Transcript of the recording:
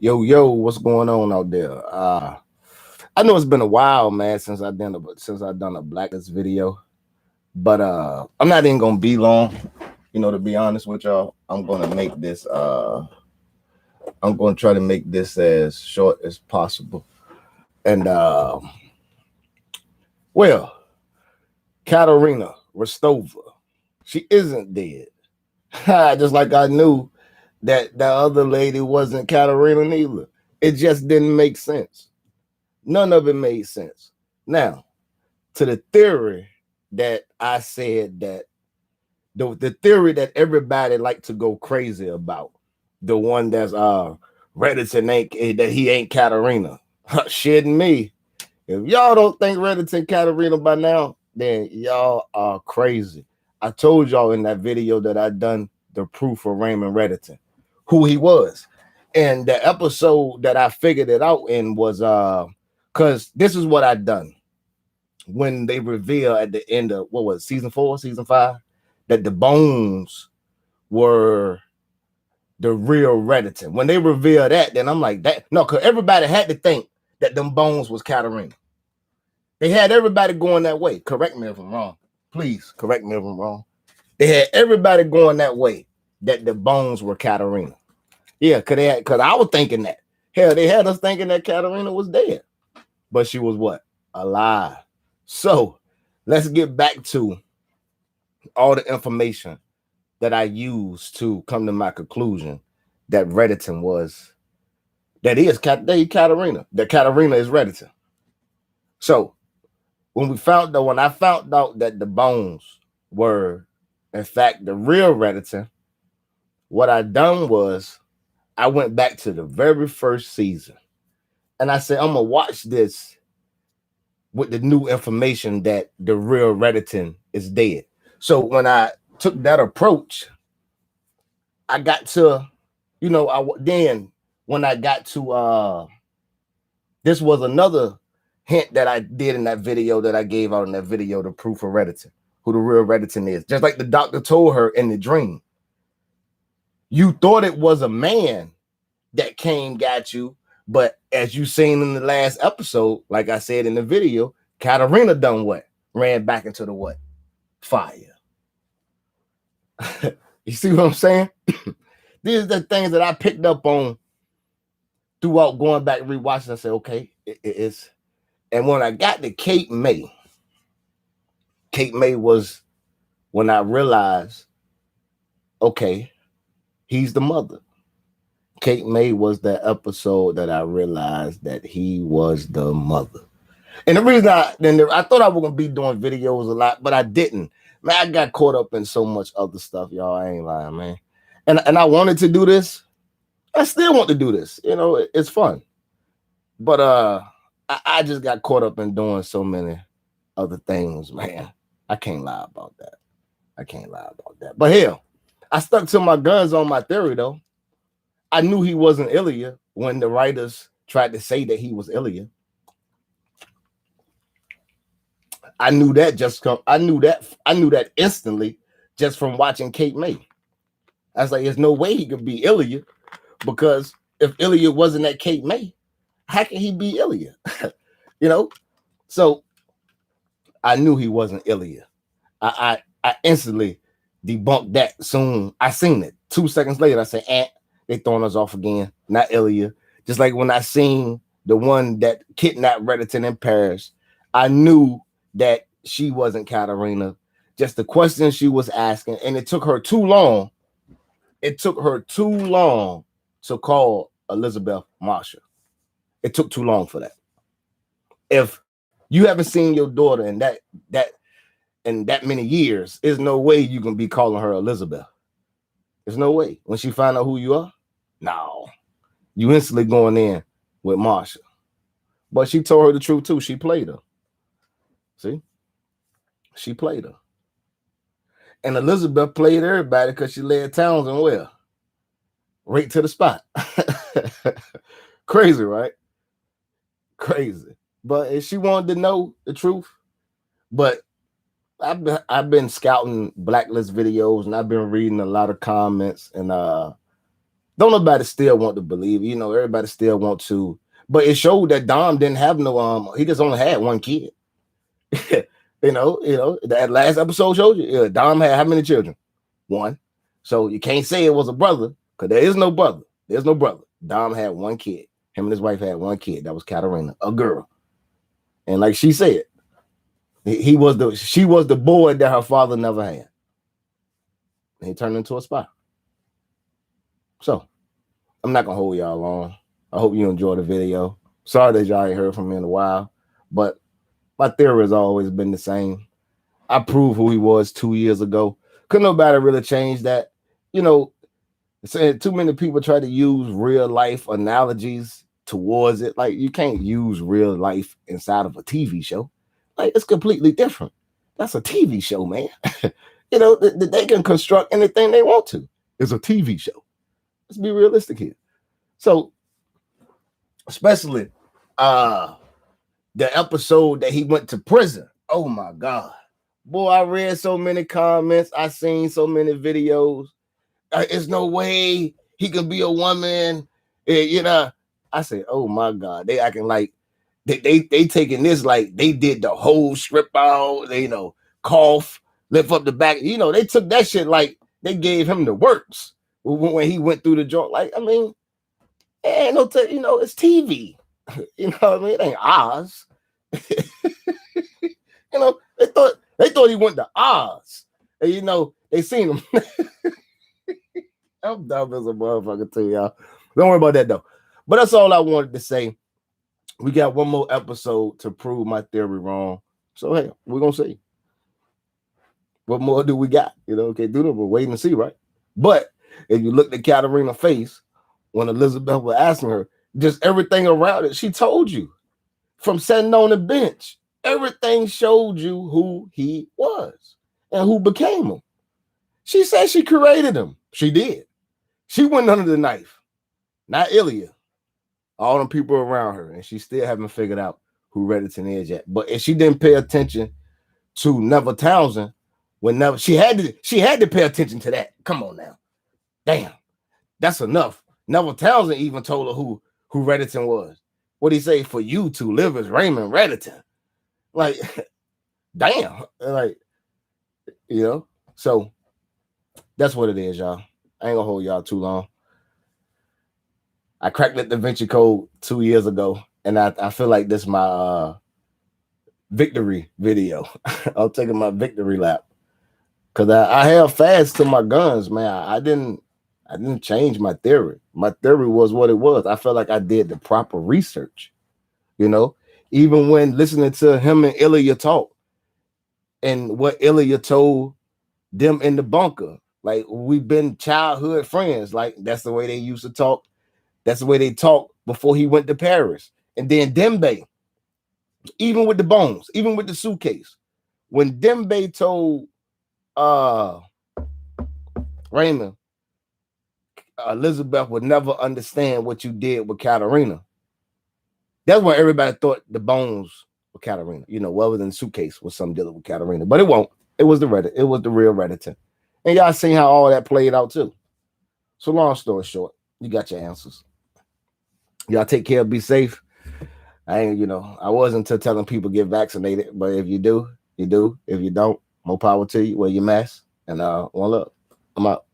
Yo, what's going on out there? I know it's been a while, man, since I done a blacklist video, but I'm not even gonna be long. To be honest with y'all, I'm gonna try to make this as short as possible. And well, Katerina Rostova, she isn't dead. Just like I knew that other lady wasn't Katerina neither. It just didn't make sense. None of it made sense. Now, to the theory that I said that the theory that everybody like to go crazy about, the one that's Reddington ain't that he ain't Katerina. Shitting me. If y'all don't think Reddington Katerina by now, then y'all are crazy. I told y'all in that video that I done the proof of Raymond Reddington, who he was. And the episode that I figured it out in was because this is what I done when they reveal at the end of what was it, season 4, season 5, that the bones were the real Reddington. When they reveal that, then I'm like, that no, because everybody had to think that them bones was Katerina. They had everybody going that way. Correct me if I'm wrong. Please correct me if I'm wrong. They had everybody going that way, that the bones were Katerina. Yeah, because I was thinking that. Hell, they had us thinking that Katerina was dead. But she was what? Alive. So let's get back to all the information that I used to come to my conclusion that Reddington was, that is Katerina. That Katerina is Reddington. So when I found out that the bones were, in fact, the real Reddington, what I done was I went back to the very first season and I said, I'm gonna watch this with the new information that the real Reddington is dead. So when I took that approach, I got to, then when I got to, this was another hint that I did in that video that I gave out in that video, the proof of Reddington, who the real Reddington is. Just like the doctor told her in the dream. You thought it was a man that got you, but as you seen in the last episode, like I said in the video, Katerina done what? Ran back into the what? Fire. You see what I'm saying? These are the things that I picked up on throughout going back and rewatching. I said, okay, it's. And when I got to Kate May was when I realized, okay, he's the mother. Kate May was that episode that I realized that he was the mother. And the reason I thought I was gonna be doing videos a lot, but I didn't. Man, I got caught up in so much other stuff, y'all. I ain't lying, man. And I wanted to do this. I still want to do this. It's fun. But I just got caught up in doing so many other things, man. I can't lie about that. But hell, I stuck to my guns on my theory, though. I knew he wasn't Ilya when the writers tried to say that he was Ilya. I knew that instantly just from watching Kate May. I was like, there's no way he could be Ilya, because if Ilya wasn't at Kate May, how can he be Ilya? So I knew he wasn't Ilya. I instantly debunked that soon. I seen it 2 seconds later. I said, they throwing us off again. Not Ilya. Just like when I seen the one that kidnapped Reddington in Paris, I knew that she wasn't Katerina. Just the questions she was asking, and it took her too long. It took her too long to call Elizabeth Marsha. It took too long for that. If you haven't seen your daughter in that many years, there's no way you can be calling her Elizabeth. There's no way. When she find out who you are, no. You instantly going in with Marsha. But she told her the truth too. She played her. See? She played her. And Elizabeth played everybody because she led Townsend well. Right to the spot. Crazy, right? Crazy. But if she wanted to know the truth, but I've been scouting blacklist videos, and I've been reading a lot of comments, and Don't nobody still want to believe, everybody still want to, but it showed that Dom didn't have no, he just only had one kid. That last episode showed you, Dom had how many children? One. So you can't say it was a brother, because there is no brother. There's no brother. Dom had one kid. Him and his wife had one kid. That was Katarina, a girl. And like she said, she was the boy that her father never had. And he turned into a spy. So I'm not gonna hold y'all long. I hope you enjoy the video. Sorry that y'all ain't heard from me in a while, but my theory has always been the same. I proved who he was 2 years ago. Couldn't nobody really change that. Too many people try to use real life analogies towards it. Like, you can't use real life inside of a TV show. Like, it's completely different. That's a TV show, man. They can construct anything they want to. It's a TV show. Let's be realistic here. So, especially the episode that he went to prison. Oh my God. Boy, I read so many comments. I seen so many videos. There's no way he could be a woman. I said, oh my God. They acting like they taking this like they did the whole strip out, cough, lift up the back. They took that shit like they gave him the works when he went through the joint. Like, I mean, ain't no, it's TV. You know what I mean? It ain't Oz. They thought he went to Oz. And they seen him. I'm dumb as a motherfucker too, y'all. Don't worry about that though. But that's all I wanted to say. We got one more episode to prove my theory wrong. So hey, we're gonna see. What more do we got? Okay, do that, but wait and see, right? But if you look at Katarina's face when Elizabeth was asking her, just everything around it, she told you. From sitting on the bench, everything showed you who he was and who became him. She said she created him. She did. She went under the knife, not Ilya. All them people around her, and she still haven't figured out who Redditon is yet. But if she didn't pay attention to Neville Townsend, she had to pay attention to that. Come on now, damn, that's enough. Neville Townsend even told her who Redditon was. What'd he say? For you to live as Raymond Redditon. Like, damn. Like, so that's what it is, y'all. I ain't gonna hold y'all too long. I cracked the Da Vinci Code 2 years ago, and I feel like this is my victory video. I'm taking my victory lap. Because I held fast to my guns, man. I didn't change my theory. My theory was what it was. I felt like I did the proper research. Even when listening to him and Ilya talk, and what Ilya told them in the bunker, like, we've been childhood friends. Like, that's the way they used to talk. That's the way they talked before he went to Paris. And then Dembe, even with the bones, even with the suitcase, when Dembe told Raymond, Elizabeth would never understand what you did with Katarina. That's when everybody thought the bones were Katarina. Other than the suitcase was some dealing with Katarina. But it won't. It was the real Redditon. And y'all seen how all that played out too. So long story short, you got your answers. Y'all take care, be safe. I wasn't telling people get vaccinated, but if you do, you do. If you don't, more power to you. Wear your mask, and one love. I'm out.